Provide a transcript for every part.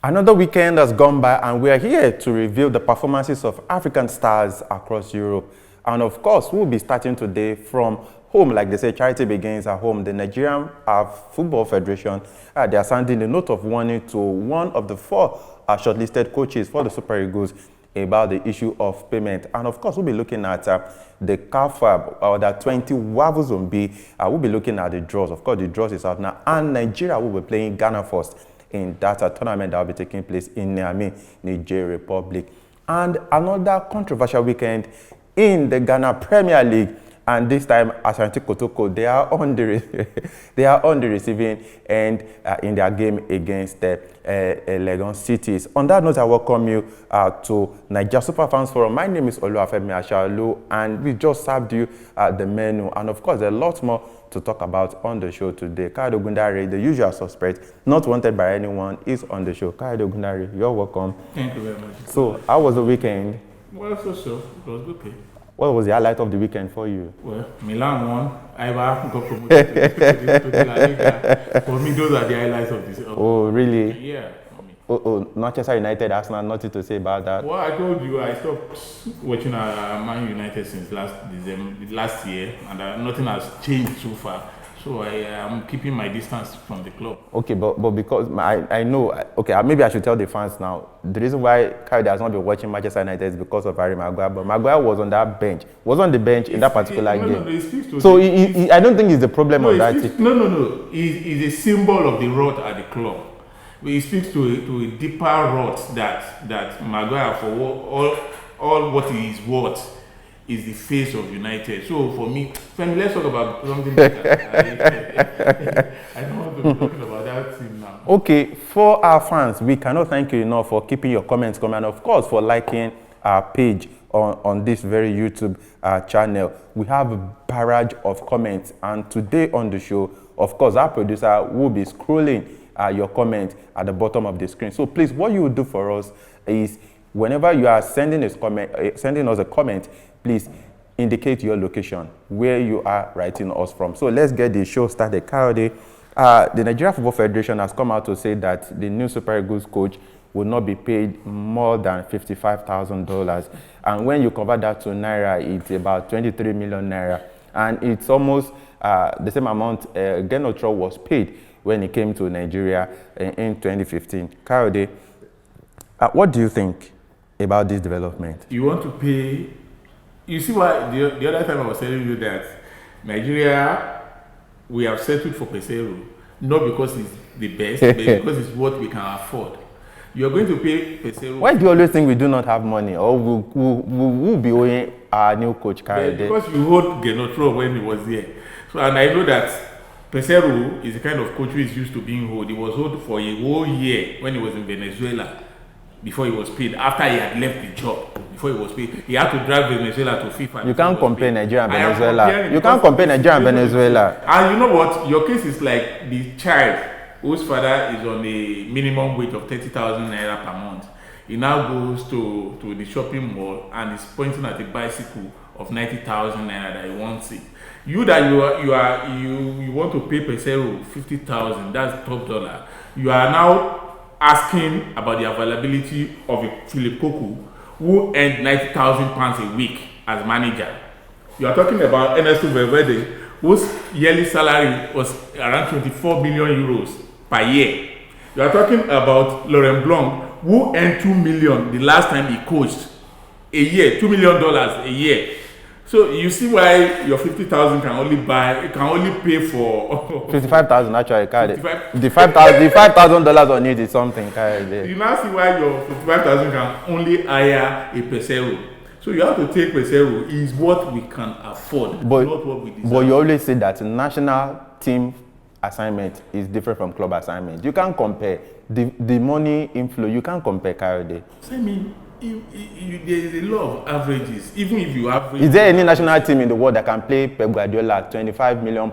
Another weekend has gone by and we are here to review the performances of African stars across Europe. And of course, we'll be starting today from home. Like they say, charity begins at home. The Nigerian Football Federation, they are sending a note of warning to one of the four shortlisted coaches for the Super Eagles about the issue of payment. And of course, we'll be looking at the CAF or the 20 Wavos on B. We'll be looking at the draws. Of course, the draws is out now. And Nigeria will be playing Ghana first in that tournament that will be taking place in Niamey, Niger Republic. And another controversial weekend in the Ghana Premier League. And this time, Ashanti Kotoko, they are on the receiving end in their game against Legon Cities. On that note, I welcome you to Nigeria Super Fans Forum. My name is Oluwafemi Ashalu, and we just served you the menu. And of course, there are lots more to talk about on the show today. Kayode Ogundare, the usual suspect, not wanted by anyone, is on the show. Kayode Ogundare, you're welcome. Thank you very much. So, how was the weekend? Well, so it was okay. What was the highlight of the weekend for you? Well, Milan won. Ivar got promoted to the La Liga. For me, those are the highlights of this. Oh, really? Yeah. Manchester United, Arsenal, nothing to say about that. Well, I told you I stopped watching Man United since last year, and nothing has changed so far. So I am keeping my distance from the club. Okay, but because I know, okay, maybe I should tell the fans now. The reason why Kayode has not been watching Manchester United is because of Harry Maguire. But Maguire was on that bench, was on the bench in that particular game. No, it speaks to so I don't think it's the problem of that. No. He's a symbol of the rot at the club. It speaks to a deeper rot that Maguire, for all what he is worth, is the face of United. So for me, let's talk about something better. I don't want to be talking about that team now. Okay, for our fans, we cannot thank you enough for keeping your comments coming, and of course for liking our page on this very YouTube channel. We have a barrage of comments, and today on the show, of course, our producer will be scrolling your comment at the bottom of the screen. So please, what you will do for us is whenever you are sending us a comment, please indicate your location, where you are writing us from. So let's get the show started. Kayode, the Nigeria Football Federation has come out to say that the new Super Eagles coach will not be paid more than $55,000. And when you convert that to Naira, it's about 23 million Naira. And it's almost the same amount Genotro was paid when he came to Nigeria in 2015. Kayode, what do you think about this development? You want to pay... You see why the other time I was telling you that Nigeria, we have settled for Peseiro, not because it's the best, but because it's what we can afford. You are going to pay Peseiro. Why do you always think we do not have money, or we'll be owing our new coach Kayode? Because you hold Genotro when he was there. So, and I know that Peseiro is the kind of coach who is used to being hold. He was hold for a whole year when he was in Venezuela before he was paid. After he had left the job, before he was paid, he had to drag Venezuela to FIFA. You can't compare Nigeria and Venezuela. You can't compare Nigeria and Venezuela. And you know what? Your case is like the child whose father is on a minimum wage of 30,000 Naira per month. He now goes to the shopping mall and is pointing at a bicycle of 90,000 Naira that he wants it. You want to pay Peseiro 50,000, that's top dollar. You are now asking about the availability of a Philip Cocu who earned £90,000 a week as manager. You are talking about Ernesto Valverde, whose yearly salary was around 24 million euros per year. You are talking about Laurent Blanc, who earned 2 million the last time he coached a year, $2 million a year. So you see why your 50,000 can only pay for 55,000 actually. The $5,000 on it is something. You now see why your 55,000 can only hire a Peseiro. So you have to take Peseiro is what we can afford, not what we deserve. But you always say that national team assignment is different from club assignment. You can't compare the money inflow. You can't compare Kayode. I mean, there is a law of averages. Even if you average, is there any national team in the world that can pay Pep Guardiola £25 million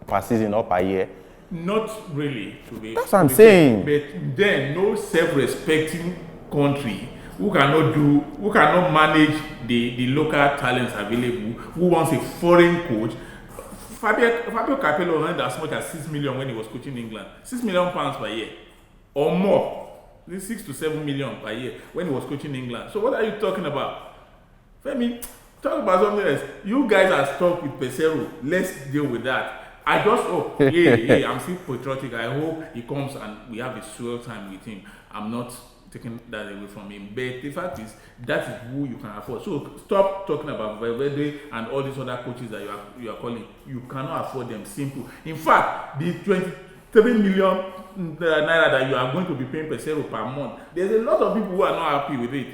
per season or per year? Not really. That's what I'm saying. But then, no self-respecting country who cannot manage the local talents available, who wants a foreign coach. Fabio Capello earned as much as 6 million when he was coaching England. £6 million per year or more. This 6 to 7 million per year when he was coaching England. So what are you talking about? Femi, talk about something else. You guys are stuck with Peseiro. Let's deal with that. I just hope, I'm still patriotic. I hope he comes and we have a swell time with him. I'm not taking that away from him. But the fact is, that is who you can afford. So stop talking about Valverde and all these other coaches that you are calling. You cannot afford them. Simple. In fact, the 23 million naira that you are going to be paying Peseiro per month, there's a lot of people who are not happy with it.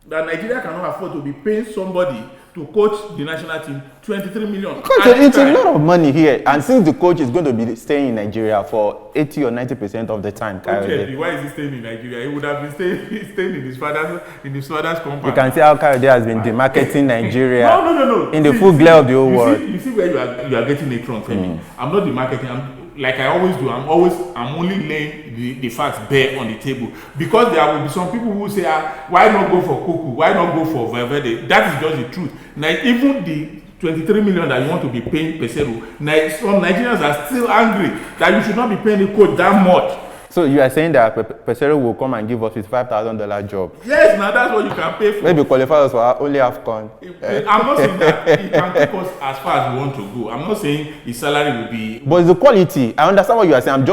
That Nigeria cannot afford to be paying somebody to coach the national team 23 million. It's a lot of money here, and since the coach is going to be staying in Nigeria for 80 or 90% of the time, okay, why is he staying in Nigeria? He would have been staying in his father's compound. You can see how Kayode has been demarketing Nigeria no. in the full glare of the whole world. You see where you are getting it wrong, Femi. I'm not demarketing. Like I always do, I'm only laying the facts bare on the table, because there will be some people who say, why not go for Cocu, why not go for Valverde? That is just the truth. Now, even the 23 million that you want to be paying Peseiro, some Nigerians are still angry that you should not be paying the coach that much. So you are saying that Peseiro will come and give us his $5,000 job? Yes, now that's what you can pay for. Maybe qualify us for only AFCON. I'm not saying that he can take us as far as we want to go. I'm not saying his salary will be. But it's the quality. I understand what you are saying. I'm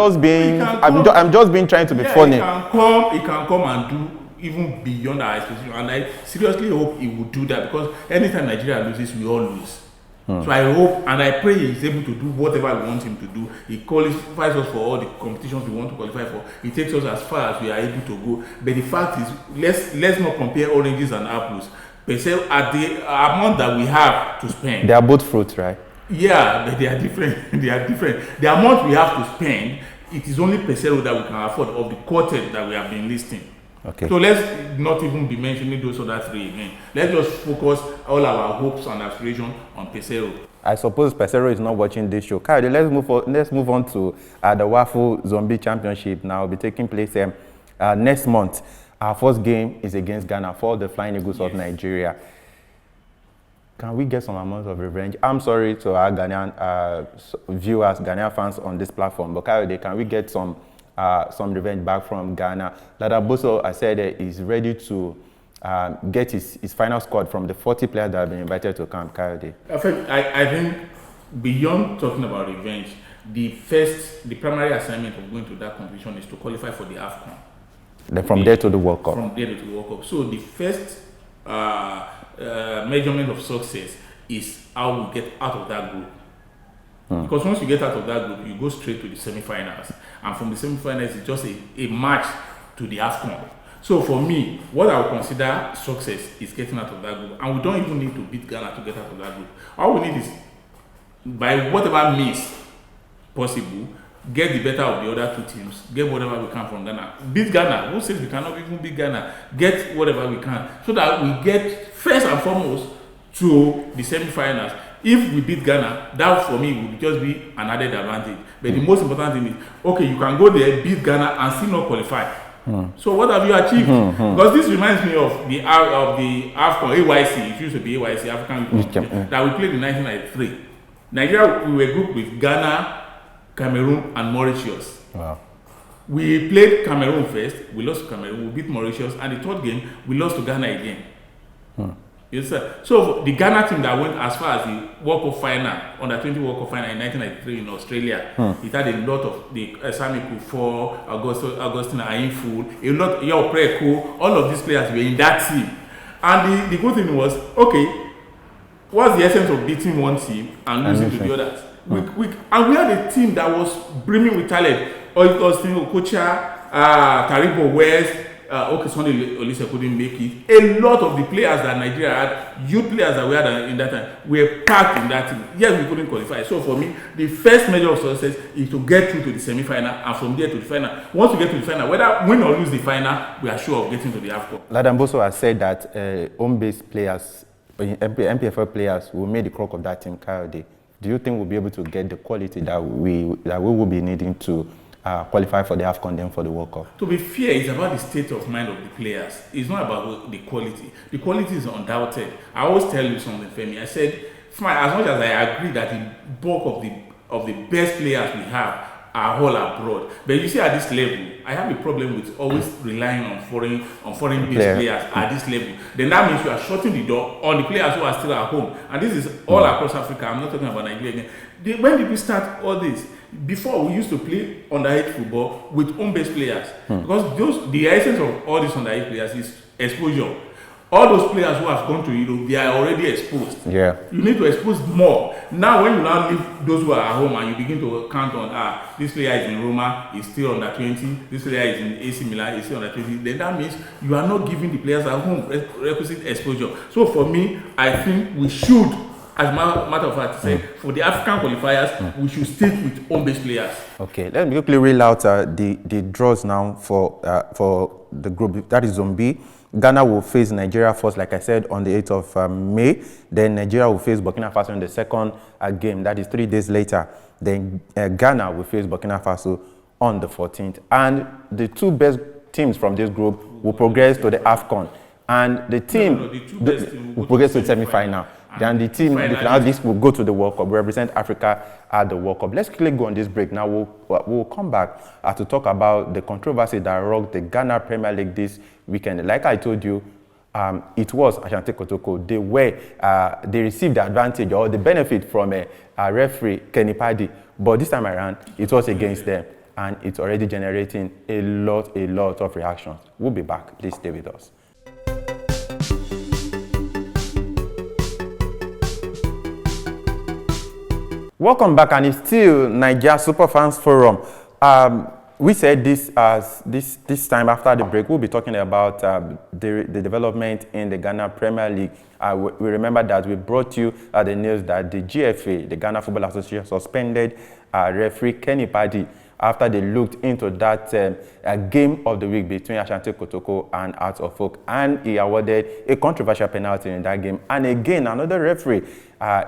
just being trying to be funny. He can come and do even beyond our expectations, and I seriously hope he will do that, because anytime Nigeria loses, we all lose. So I hope and I pray he's able to do whatever we want him to do. He qualifies us for all the competitions we want to qualify for. He takes us as far as we are able to go. But the fact is, let's not compare oranges and apples. Peseiro, at the amount that we have to spend, they are both fruits, right? Yeah, but they are different. The amount we have to spend, it is only Peseiro that we can afford of the quartet that we have been listing. Okay. So let's not even be mentioning those other three again. Let's just focus all our hopes and aspirations on Peseiro. I suppose Peseiro is not watching this show. Kayode, let's move on to the Waffle Zombie Championship. Now, will be taking place next month. Our first game is against Ghana for the Flying Eagles of Nigeria. Can we get some amount of revenge? I'm sorry to our Ghanaian viewers, Ghanaian fans on this platform, but Kayode, can we get some revenge back from Ghana? Ladaboso, I said, is ready to get his final squad from the 40 players that have been invited to camp. Kayode. I think beyond talking about revenge, the primary assignment of going to that competition is to qualify for the AFCON. Then from there to the World Cup. From there to the World Cup. So the first measurement of success is how we get out of that group. Because once you get out of that group, you go straight to the semi-finals. And from the semi-finals, it's just a match to the AFCON. So for me, what I would consider success is getting out of that group. And we don't even need to beat Ghana to get out of that group. All we need is, by whatever means possible, get the better of the other two teams, get whatever we can from Ghana. Beat Ghana. Who says we cannot even beat Ghana? Get whatever we can. So that we get, first and foremost, to the semi-finals. If we beat Ghana, that for me would just be an added advantage. But the most important thing is, okay, you can go there, beat Ghana, and still not qualify. So what have you achieved? Because this reminds me of the AFCON, AYC, it used to be AYC, African that we played in 1993. Nigeria, we were grouped with Ghana, Cameroon, and Mauritius. Wow. We played Cameroon first, we lost to Cameroon, we beat Mauritius, and the third game, we lost to Ghana again. Yes, sir. So the Ghana team that went as far as the World Cup final, under 20 World Cup final in 1993 in Australia, it had a lot of the Sami Kufo, Augustine Ainfu, a lot, Yao Preko, all of these players were in that team. And the good thing was, okay, what's the essence of beating one team and losing to the others? And we had a team that was brimming with talent. Austin Okocha, Taribo West, Sunday Olise couldn't make it. A lot of the players that Nigeria had, youth players that we had in that time, were packed in that team. Yes, we couldn't qualify. So for me, the first measure of success is to get through to the semi-final, and from there to the final. Once we get to the final, whether win or lose the final, we are sure of getting to the AFCON. Ladamboso has said that home-based players, MPFL players, will make the crock of that team. Kayode, do you think we'll be able to get the quality that we will be needing to qualify for the AFCON, then for the World Cup? To be fair, it's about the state of mind of the players. It's not about the quality. The quality is undoubted. I always tell you something, Femi. I said, as much as I agree that the bulk of the best players we have are all abroad. But you see, at this level, I have a problem with always relying on foreign-based players at this level. Then that means you are shutting the door on the players who are still at home. And this is all across Africa. I'm not talking about Nigeria again. When did we start all this? Before, we used to play underage football with home-based players. Because the essence of all these underage players is exposure. All those players who have gone to Europe, they are already exposed. Yeah. You need to expose more. Now, when you now leave those who are at home and you begin to count on, this player is in Roma, is still under 20, this player is in AC Milan, is still under 20, then that means you are not giving the players at home requisite exposure. So for me, I think we should, as a matter of fact, say, for the African qualifiers, we should stick with home-based players. Okay, let me quickly read out the draws now for the group. That is Zone B. Ghana will face Nigeria first, like I said, on the 8th of May. Then Nigeria will face Burkina Faso in the second game. That is 3 days later. Then Ghana will face Burkina Faso on the 14th. And the two best teams from this group will progress to the AFCON. And the team will progress to the semi-final. Then the team, the finalists will go to the World Cup, represent Africa at the World Cup. Let's quickly go on this break. Now we'll come back to talk about the controversy that rocked the Ghana Premier League this weekend. Like I told you, it was Ashanti Kotoko. They received the advantage or the benefit from a referee, Kenny Paddy. But this time around, it was against them. And it's already generating a lot of reactions. We'll be back. Please stay with us. Welcome back, and it's still Nigeria Superfans Forum. We said this time after the break, we'll be talking about the development in the Ghana Premier League. We remember that we brought you the news that the GFA, the Ghana Football Association, suspended referee Kenny Paddy after they looked into that game of the week between Ashanti Kotoko and Hearts of Oak, and he awarded a controversial penalty in that game. And again, another referee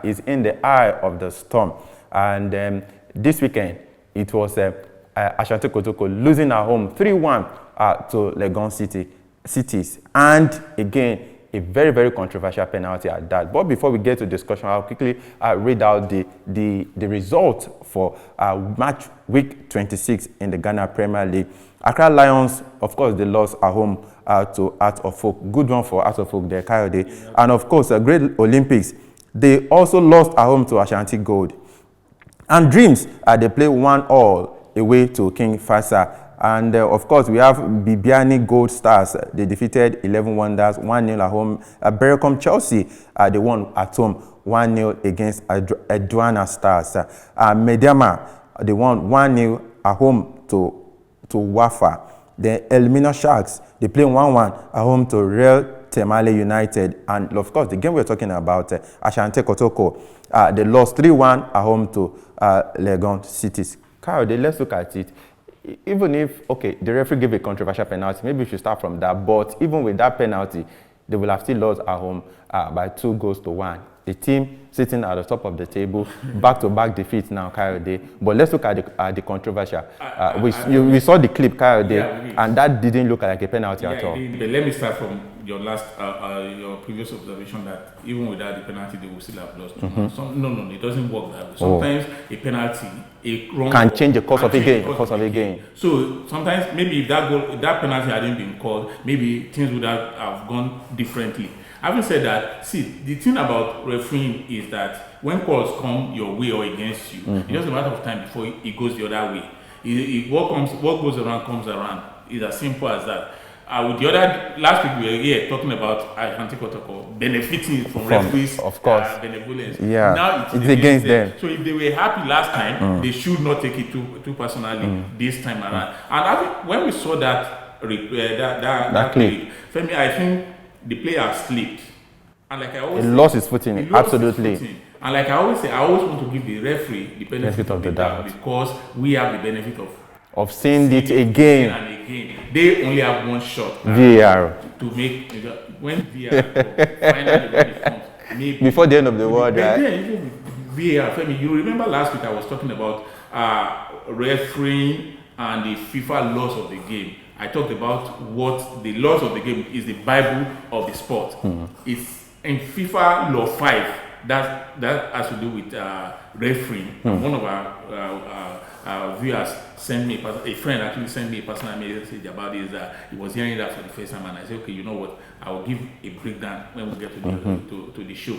is in the eye of the storm. And this weekend, it was Ashanti Kotoko losing at home 3-1 to Legon Cities. And again, a very controversial penalty at that. But before we get to discussion, I'll quickly read out the result for match week 26 in the Ghana Premier League. Accra Lions, of course, they lost at home to Hearts of Oak. Good one for Hearts of Oak there, Coyote. Yeah. And of course, Great Olympics, they also lost at home to Ashanti Gold. And Dreams, they play 1-1 away to King Fasa. And of course, we have Bibiani Gold Stars. They defeated 11 Wonders 1-0 at home. Berecom Chelsea, they won at home 1-0 against Edwana Stars. Mediama, they won 1-0 at home to Wafa. The Elimino Sharks, they play 1-1 at home to Real Temale United. And of course, the game we're talking about, Ashanti Kotoko, they lost 3-1 at home to Legon Cities. Kyle, let's look at it. Even if, okay, the referee gave a controversial penalty, maybe we should start from that. But even with that penalty, they will have still lost at home by 2-1. The team sitting at the top of the table, back-to-back defeats now, Coyote. But let's look at the controversial. We saw the clip, Coyote, and that didn't look like a penalty at all. But let me start from your your previous observation that even without the penalty, they will still have lost. No, it doesn't work that way. Sometimes a penalty, a wrong can change the course of a game. So sometimes maybe if that penalty hadn't been called, maybe things would have gone differently. Having said that, see, the thing about refereeing is that when calls come your way or against you, it's just a matter of time before it goes the other way. What goes around comes around. It's as simple as that. With the other, last week we were here talking about Ashanti Kotoko benefiting from referees' benevolence. Yeah, now it's against them. So if they were happy last time, they should not take it too personally this time around. And when we saw that clip, Femi, I think the player slipped. And like I always say, lost his footing, absolutely. And like I always say, I always want to give the referee the benefit of the doubt because we have the benefit of seeing it again and again. They only have one shot. VAR. To make when VAR finally when it comes, maybe before the end of the world, right? Yeah, even VAR. Femi, you remember last week I was talking about refereeing and the FIFA laws of the game. I talked about what the laws of the game is, the Bible of the sport. It's in FIFA Law 5 that has to do with refereeing. One of our viewers sent me, a friend actually sent me a personal message about this, that he was hearing that for the first time, and I said, okay, you know what, I will give a breakdown when we get to the show.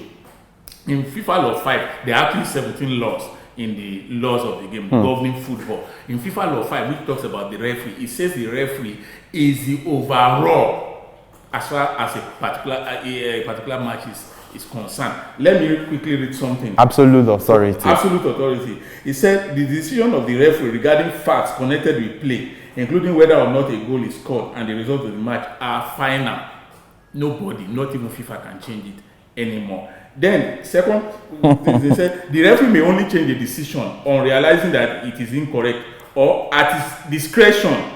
In FIFA Law 5, there are actually 17 laws in the laws of the game governing football. In FIFA Law 5, which talks about the referee, it says the referee is the overall as far as a particular match is concerned. Let me quickly read something. Absolute authority. Absolute authority. It said the decision of the referee regarding facts connected with play, including whether or not a goal is scored and the result of the match, are final. Nobody, not even FIFA, can change it anymore. Then, second, they said the referee may only change a decision on realizing that it is incorrect or at his discretion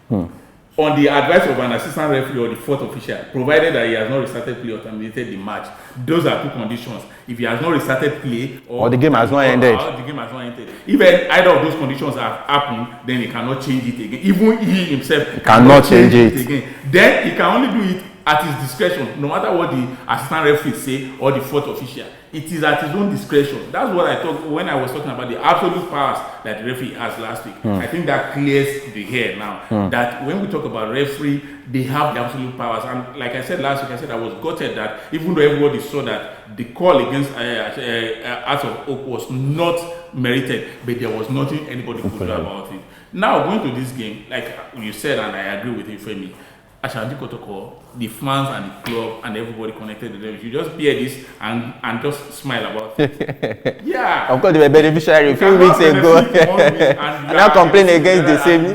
on the advice of an assistant referee or the fourth official, provided that he has not restarted play or terminated the match. Those are two conditions. If he has not restarted play or the game has not ended. The game has not ended. If either of those conditions have happened, then he cannot change it again. Even he himself cannot change it again. Then he can only do it at his discretion, no matter what the assistant referee say or the fourth official. It is at his own discretion. That's what I thought when I was talking about the absolute powers that the referee has last week. I think that clears the air now. That when we talk about referee, they have the absolute powers. And like I said last week, I said I was gutted that even though everybody saw that the call against Hearts of Oak was not merited, but there was nothing anybody could do about it. Now going to this game, like you said, and I agree with you, Femi, Ashanti Kotoko, the fans and the club and everybody connected to them. You just bear this and just smile about it. Yeah. Of course, they were beneficiary a few weeks ago. And now complain against the same.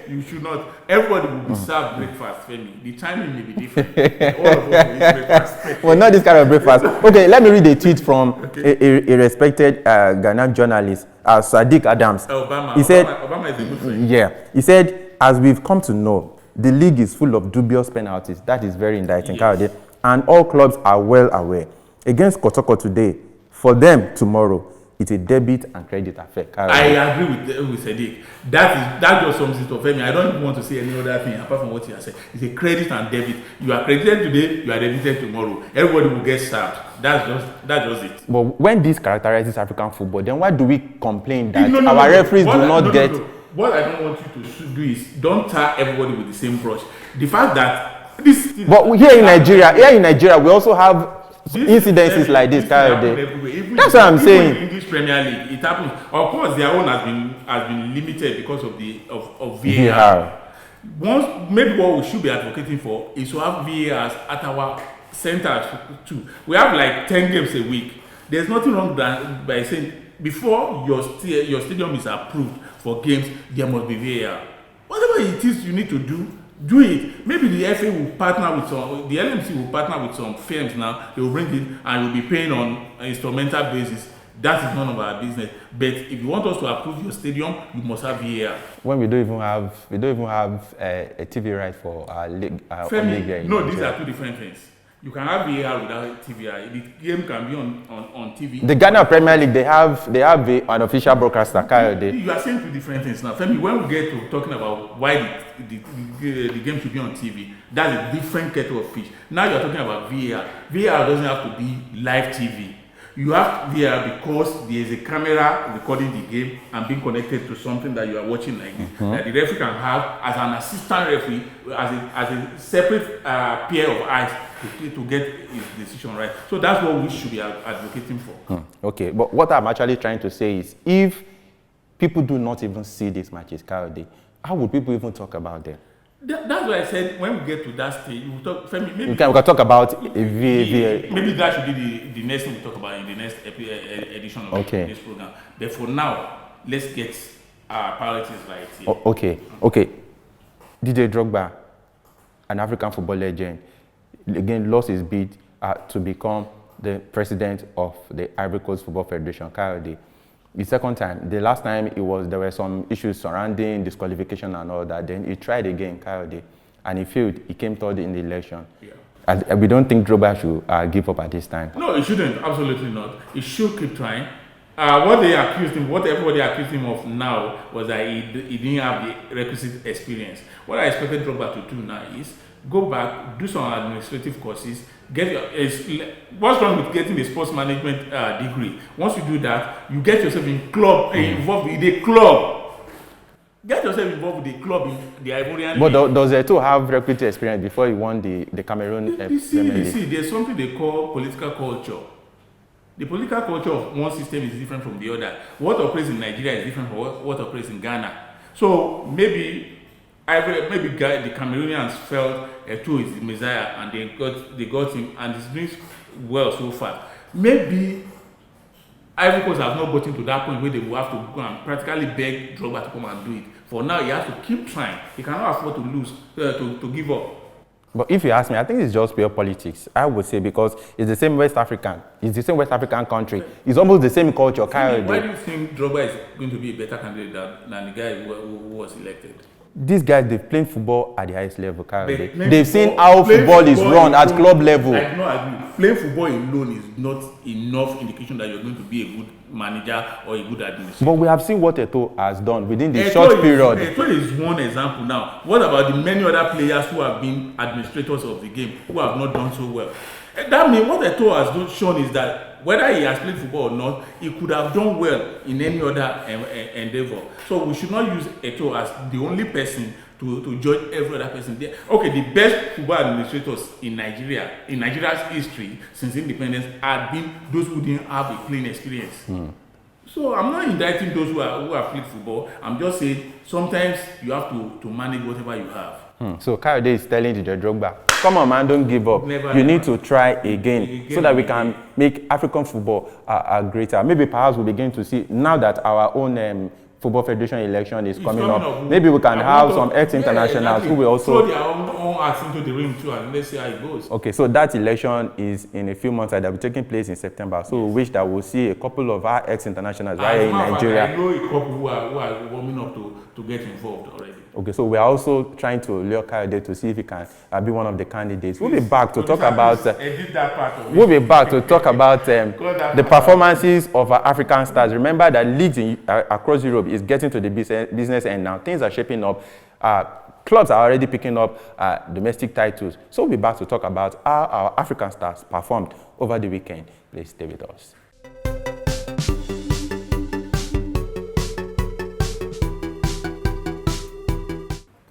You should not. Everybody will be served breakfast, Femi. The timing may be different. All of us will eat breakfast. Well, not this kind of breakfast. Okay, let me read a tweet from a respected Ghanaian journalist, Sadiq Adams. Obama. He said, Obama is a good friend. Yeah. He said, as we've come to know, the league is full of dubious penalties. That is very indicting, yes. And all clubs are well aware. Against Kotoko today, for them tomorrow, it's a debit and credit affair. I agree with Sadiq. That just sums it up. I mean, I don't even want to say any other thing apart from what he has said. It's a credit and debit. You are credited today, you are debited tomorrow. Everybody will get served. That's just it. But when this characterizes African football, then why do we complain that our referees do not get... What I don't want you to do is don't tar everybody with the same brush. The fact that this. But here in Nigeria, we also have incidences like this. That's what I'm saying. In the English Premier League, it happens. Of course, their own has been limited because of VAR. Maybe what we should be advocating for is to have VARs at our centers too. We have like 10 games a week. There's nothing wrong by saying before your stadium is approved for games, there must be VAR. Whatever it is you need to do it. Maybe the FA will partner with the LMC will partner with some firms now. They will bring it and you'll be paying on an instrumental basis. That is none of our business. But if you want us to approve your stadium, you must have VAR. When we don't even have a TV right for our league. No, these are two different things. You can have VAR without TVR. The game can be on TV. The Ghana Premier League, they have an official broadcaster. You are saying two different things now. Femi, when we get to talking about why the game should be on TV, that's a different kettle of fish. Now you are talking about VAR. VAR doesn't have to be live TV. You have VAR because there is a camera recording the game and being connected to something that you are watching like this. That the referee can have as an assistant referee, as a separate pair of eyes to get his decision right. So that's what we should be advocating for. Okay, but what I'm actually trying to say is if people do not even see these matches, how would people even talk about them? That's why I said when we get to that stage, we talk. Maybe we can talk about VAR. Maybe that should be the next thing we talk about in the next edition of this program. But for now, let's get our priorities right here. Okay. DJ Drogba, an African football legend, again lost his bid to become the president of the Ivory Coast Football Federation, Kayode. The second time, the last time there were some issues surrounding disqualification and all that. Then he tried again, Kayode, and he failed. He came third in the election. Yeah. We don't think Drogba should give up at this time. No, he shouldn't. Absolutely not. He should keep trying. What everybody accused him of now was that he didn't have the requisite experience. What I expected Drogba to do now is go back, do some administrative courses, what's wrong with getting a sports management degree? Once you do that, you get yourself involved in a club Get yourself involved with the club in the Ivorian But League. does Eto'o have recruiting experience before he won the Cameroon You Premier League? see, there's something they call political culture. The political culture of one system is different from the other. What operates in Nigeria is different from what operates in Ghana. So maybe the Cameroonians felt Eto'o is the Messiah and they got him and he's doing well so far. Maybe Ivory Coast have not gotten to that point where they will have to go and practically beg Drogba to come and do it. For now, he has to keep trying. He cannot afford to lose, to give up. But if you ask me, I think it's just pure politics. I would say because it's the same West African. It's the same West African country. It's almost the same culture. Why do you think Drogba is going to be a better candidate than the guy who was elected? These guys, they've played football at the highest level. They've seen how football is run at club level. I do not agree. Playing football alone is not enough indication that you're going to be a good manager or a good administrator. But we have seen what Eto'o has done within the short period. Eto'o is one example now. What about the many other players who have been administrators of the game who have not done so well? That means what Eto'o has shown is that whether he has played football or not, he could have done well in any other endeavor. So we should not use Eto'o as the only person to judge every other person there. Okay, the best football administrators in Nigeria's history since independence have been those who didn't have a playing experience. So I'm not indicting those who have played football. I'm just saying sometimes you have to manage whatever you have. So Kayode is telling the Drogba, come on man, don't give up. You need to try again so that we can make African football greater. Maybe perhaps we begin to see, now that our own Football Federation election is coming up, maybe we can have some ex-internationals who will also throw their own acts into the ring too, and let's see how it goes. Okay, so that election is in a few months and that will be taking place in September. So we wish that we'll see a couple of our ex-internationals right in Nigeria. I know a couple who are warming up to get involved already. Okay, so we are also trying to lure Kayode to see if he can be one of the candidates. We'll be back to talk about. We'll be back to talk about the performances of our African stars. Remember that leagues across Europe is getting to the business end now. Things are shaping up. Clubs are already picking up domestic titles. So we'll be back to talk about how our African stars performed over the weekend. Please stay with us.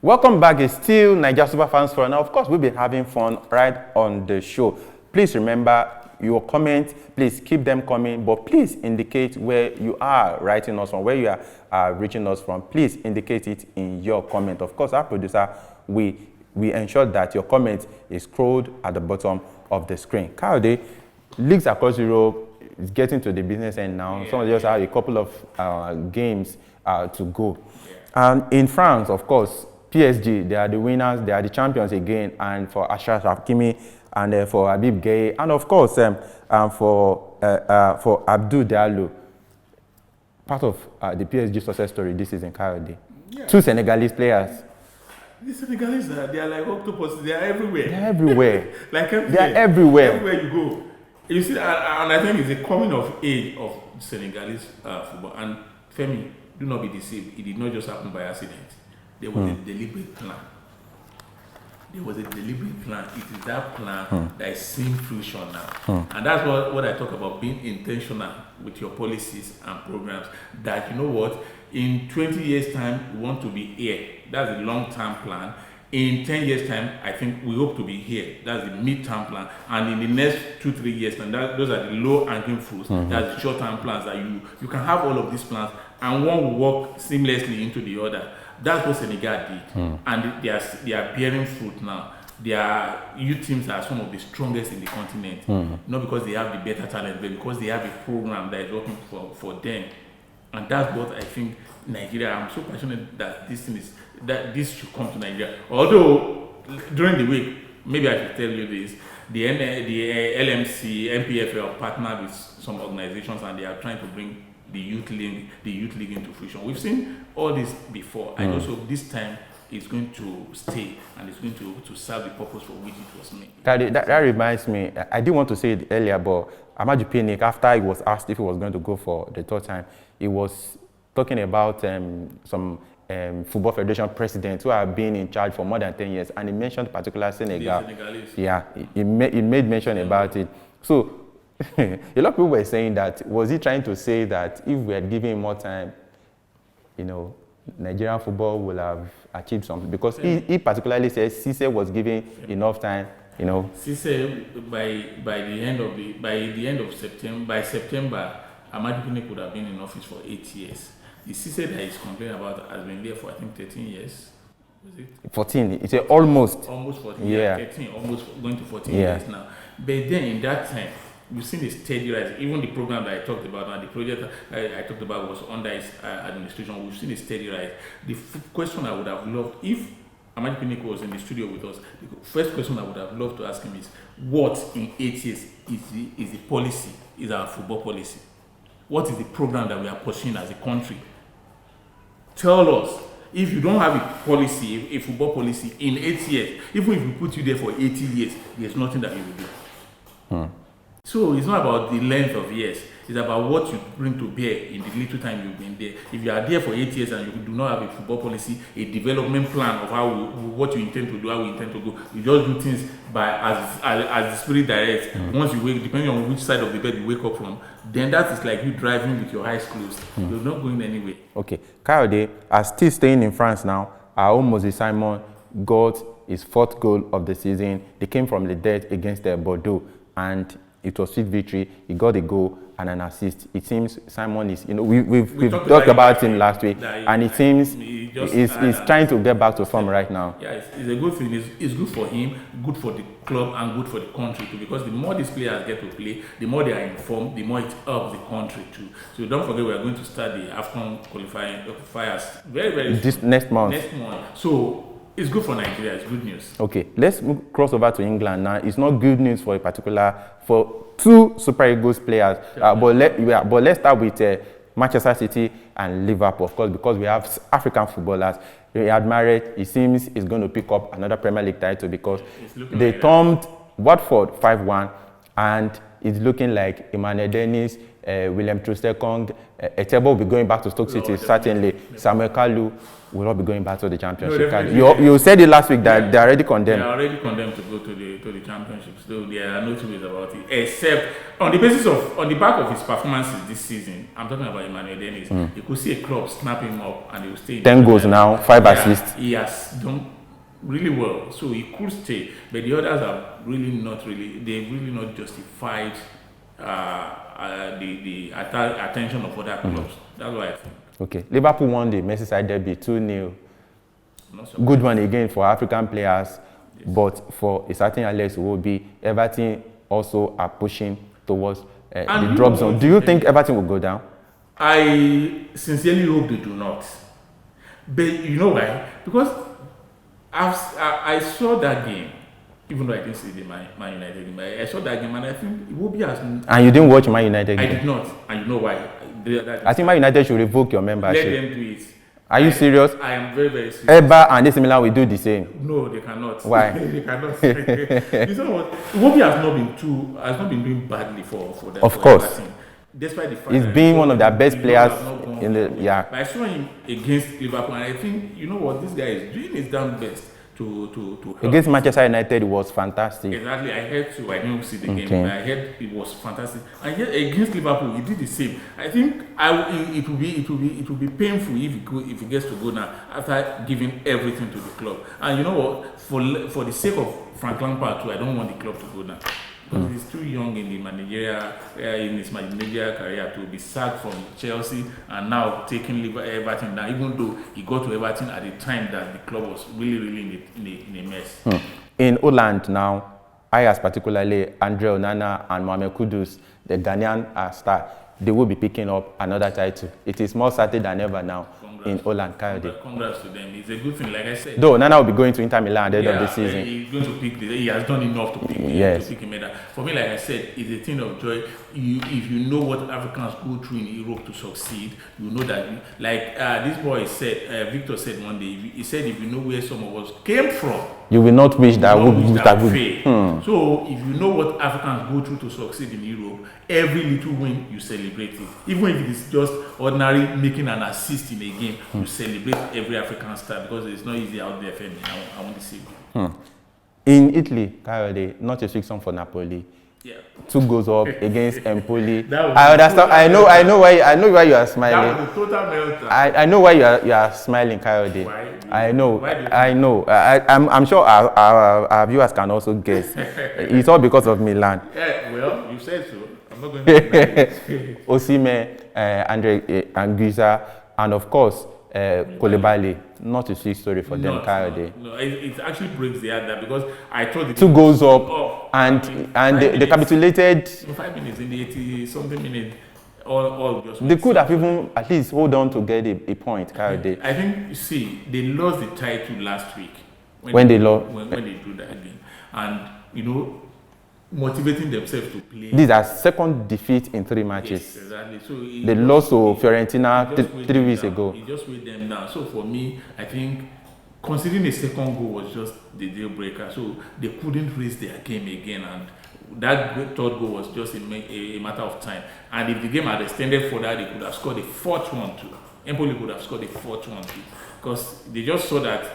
Welcome back. It's still Nigeria Super Fans Forum. Now, of course, we've been having fun right on the show. Please remember your comments. Please keep them coming, but please indicate where you are writing us from, where you are reaching us from. Please indicate it in your comment. Of course, our producer, we ensure that your comment is scrolled at the bottom of the screen. Kayode, leagues across Europe is getting to the business end now. Some of us have a couple of games to go. And in France, of course, PSG, they are the winners, they are the champions again, and for Achraf Hakimi and for Habib Gueye, and of course for Abdou Diallo, part of the PSG success story this season, Kayode. Yeah. Two Senegalese players. The Senegalese, they are like octopuses, they are everywhere. They are everywhere. Like everywhere. They are everywhere. Everywhere you go. You see, and I think it's a coming of age of Senegalese football. And Femi, do not be deceived, it did not just happen by accident. There was a deliberate plan. There was a deliberate plan. It is that plan that is seeing fruition now. And that's what I talk about, being intentional with your policies and programs. That, you know what, in 20 years' time, we want to be here. That's the long-term plan. In 10 years' time, I think we hope to be here. That's the mid-term plan. And in the next 2-3 years' time, those are the low-hanging fruits. That's the short-term plans that you can have all of these plans and one will work seamlessly into the other. That's what Senegal did, and they are bearing fruit now. Their youth teams are some of the strongest in the continent, not because they have the better talent, but because they have a program that is working for them. And that's what I think Nigeria. I'm so passionate that this should come to Nigeria. Although during the week, maybe I should tell you this: the LMC, NPFL partnered with some organizations, and they are trying to bring the youth league into fruition. We've seen all this before. I just hope this time it's going to stay and it's going to serve the purpose for which it was made. That reminds me, I didn't want to say it earlier, but Amaju Pinnick, after he was asked if he was going to go for the third time, he was talking about some Football Federation presidents who have been in charge for more than 10 years, and he mentioned particular Senegal. Yeah, he made mention about it. So a lot of people were saying that, was he trying to say that if we had given him more time, you know, Nigerian football will have achieved something, because he particularly says Cisse was given enough time, you know. Cisse, by the end of September, by September, Amadi Pinnick would have been in office for 8 years. The Cisse that he's complaining about has been there for, I think, 13 years. Is it? 14. It's almost. Almost 14. Yeah. 13, almost going to 14 years now. But then in that time, you've seen a steady rise. Even the program that I talked about and the project I talked about was under his administration. We've seen a steady rise. The question I would have loved, if Amadi Pinnick was in the studio with us, the first question I would have loved to ask him is, what in 8 years is the policy, is our football policy? What is the program that we are pursuing as a country? Tell us. If you don't have a policy, a football policy in 8 years, even if we put you there for 80 years, there's nothing that you will do. So it's not about the length of years. It's about what you bring to bear in the little time you've been there. If you are there for 8 years and you do not have a football policy, a development plan of what you intend to do, how you intend to go, you just do things by as the spirit directs. Once you wake, depending on which side of the bed you wake up from, then that is like you driving with your eyes closed. You're not going anywhere. Okay, Kayode are still staying in France now. Our own Moses Simon got his 4th goal of the season. They came from the dead against Bordeaux, and it was sweet victory. He got a goal and an assist. It seems Simon is, we've talked about him last week, and it seems he's trying to get back to form right now. Yeah, it's a good thing. It's good for him, good for the club, and good for the country too. Because the more these players get to play, the more they are informed, the more it helps the country too. So don't forget, we are going to start the AFCON qualifiers very, very soon. This next month. So it's good for Nigeria. It's good news. Okay, let's cross over to England now. It's not good news for for 2 Super Eagles players, but let's start with Manchester City and Liverpool, of course, because we have African footballers. Riyad Mahrez, it seems, is going to pick up another Premier League title, because they thumped Watford 5-1, and it's looking like Emmanuel Dennis, William Troost-Ekong, Etebo will be going back to Stoke City, certainly. Samuel Kalu will not be going back to the Championship. You said it last week that they are already condemned. They are already condemned to go to the Championship, so there are no two ways about it. Except on the back of his performances this season, I'm talking about Emmanuel Dennis. You could see a club snap him up and he will stay. 10 goals now, 5 assists. He has done really well, so he could stay. But the others are they've really not justified the attention of other clubs. That's what I think. Okay, Liverpool won the Merseyside derby 2-0. Good one again for African players, yes. But for a certain Alex Iwobi, Everton also are pushing towards the drop zone. Do you think Everton will go down? I sincerely hope they do not. But you know why? Because I saw that game. Even though I didn't see the Man United game, I saw that game and I think Iwobi has... And you didn't watch Man United game? I did not. And you know why? I think Man United should revoke your membership. Let them do it. Are you serious? I am very, very serious. Eba and AC Milan will do the same. No, they cannot. Why? They cannot. You know what? Iwobi has not been doing badly for that. Of course. Despite the fact he's being one of their best players in the... Yeah. But I saw him against Liverpool and I think, you know what, this guy is doing his damn best to help. Against Manchester United, it was fantastic. Exactly, I heard too. I didn't see the game, but I heard it was fantastic. And yet against Liverpool, he did the same. I think it will be painful if he gets to go now after giving everything to the club. And you know what? For the sake of Frank Lampard too, I don't want the club to go now. Because he's too young in his managerial career to be sacked from Chelsea and now taking Everton down, even though he got to Everton at the time that the club was really in a mess. In Holland now, Ajax particularly, Andre Onana and Mohamed Kudus, the Ghanaian star, they will be picking up another title. It is more certain than ever now. In Holland, Congrats to them. It's a good thing, like I said. Though Nana will be going to Inter Milan at the end of the season. He's going to pick he has done enough to pick him. For me, like I said, it's a thing of joy. If you know what Africans go through in Europe to succeed, you know that. Like this boy said, Victor said one day, he said, if you know where some of us came from, you will not wish that would fail. So if you know what Africans go through to succeed in Europe, every little win you celebrate it. Even if it is just ordinary making an assist in a game, you celebrate every African star because it's not easy out there for me. I want to see. In Italy, Kayode, not a fixed song for Napoli. Yeah. 2 goals up against Empoli. That was I understand. I know why you are smiling. That was a total meltdown. I know why you are smiling, Kayode. Why? I know. Why do you I know. I'm sure our viewers can also guess. It's all because of Milan. Yeah, well, you said so. I'm not going to deny it. Osimhen, Andre Anguissa, and of course, Koulibaly. Not a sweet story for them, Kayode. No, it actually breaks the heart, because I thought the 2 goals up, and they capitulated. 5 minutes in the 80-something minutes, all just. They could have even at least hold on to get a point, Kayode. I think, you see, they lost the title last week when they lost. When they do that again, and motivating themselves to play. These are second defeat in 3 matches. Yes, exactly. So they lost to Fiorentina 3 weeks ago. It just weighed them down. So for me, I think considering a second goal was just the deal breaker. So they couldn't raise their game again, and that third goal was just a matter of time. And if the game had extended further, they could have scored a 4th one too. Empoli could have scored a 4th one too, because they just saw that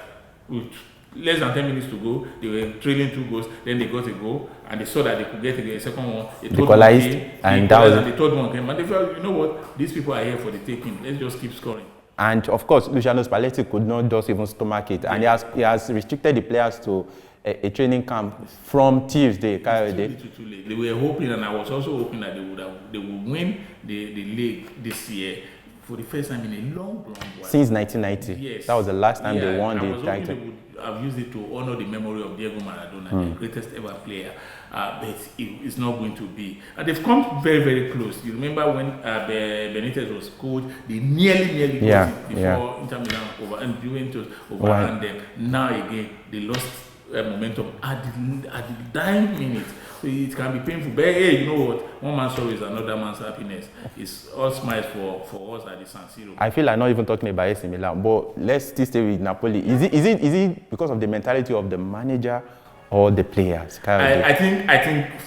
with less than 10 minutes to go, they were trailing 2 goals. Then they got a goal, and they saw that they could get a second one. They equalized, and the third one came. And they felt, you know what, these people are here for the taking. Let's just keep scoring. And of course, Luciano Spalletti could not just even stomach it, and he has restricted the players to a training camp from Tuesday. Too late. They were hoping, and I was also hoping that they would win the league this year for the first time in a long while. Since 1990. Yes. That was the last time they won the title. I've used it to honor the memory of Diego Maradona, the greatest ever player, but it's not going to be. And they've come very, very close. You remember when Benitez was coach, they nearly got it before Inter Milan Juventus overran them. Now again, they lost momentum at the dying minute. So it can be painful. But hey, you know what? One man's sorrow is another man's happiness. It's all smiles for us at the San Siro. I feel like not even talking about AC Milan, but let's still stay with Napoli. Is it because of the mentality of the manager or the players? I think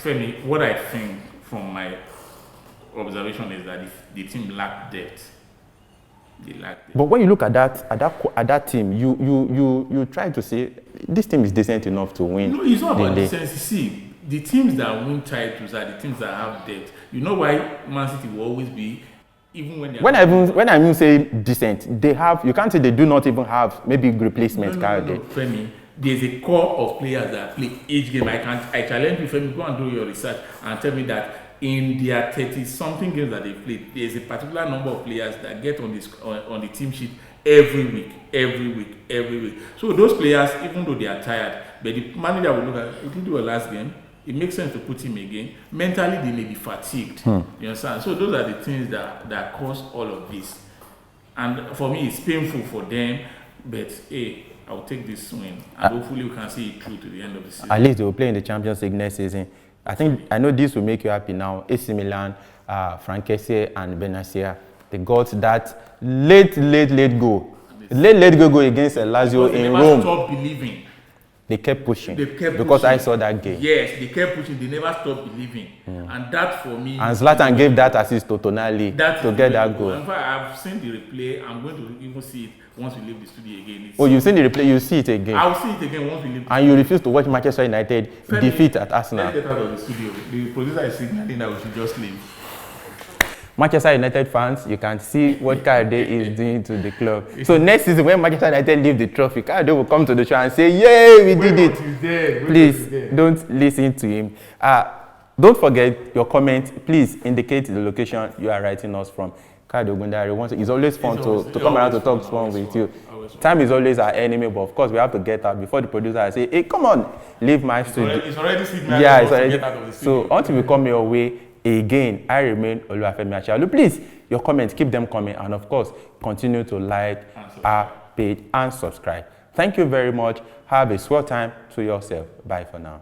Femi, what I think from my observation is that the team lacked depth. But when you look at that team, you try to say this team is decent enough to win. No, it's not about decency. See, the teams that win titles are the teams that have depth. You know why Man City will always be, even when they when I even say decent, they have. You can't say they do not even have maybe replacements. No, Femi, there's a core of players that play each game. I challenge you, Femi, go and do your research and tell me that in their 30-something games that they played, there's a particular number of players that get on the team sheet every week. So those players, even though they are tired, but the manager will look at, if you do a last game, it makes sense to put him again. Mentally, they may be fatigued. You understand? So those are the things that cause all of this. And for me, it's painful for them, but hey, I'll take this win, and hopefully we can see it through to the end of the season. At least they will play in the Champions League next season. I know this will make you happy now. AC Milan, Frankesi and Benassia, they got that late goal. Late goal against Lazio in Rome. They never stopped believing. They kept pushing. Because I saw that game. Yes, they kept pushing. They never stopped believing. And that for me. And Zlatan gave that assist to Tonali to get that goal. In fact, I've seen the replay. I'm going to even see it once we leave the studio again. You've seen the replay? You see it again? I'll see it again once we leave. And you refuse to watch Manchester United defeat at Arsenal. Let's get out of the studio. The producer is signaling that we should just leave. Manchester United fans, you can see what Kayode is doing to the club. So next season, when Manchester United leave the trophy, Kayode will come to the show and say, "Yay, we did it!" Please don't listen to him. Don't forget your comment. Please indicate the location you are writing us from. Kayode Ogundare, it's always fun to come around to talk fun with you. Time is always our enemy, but of course we have to get out before the producer say, "Hey, come on, leave my studio." It's already signaling. Yeah, it's already. So until we come your way. Again, I remain Oluwafemi Achalu. Please, your comments, keep them coming. And of course, continue to like our page and subscribe. Thank you very much. Have a swell time to yourself. Bye for now.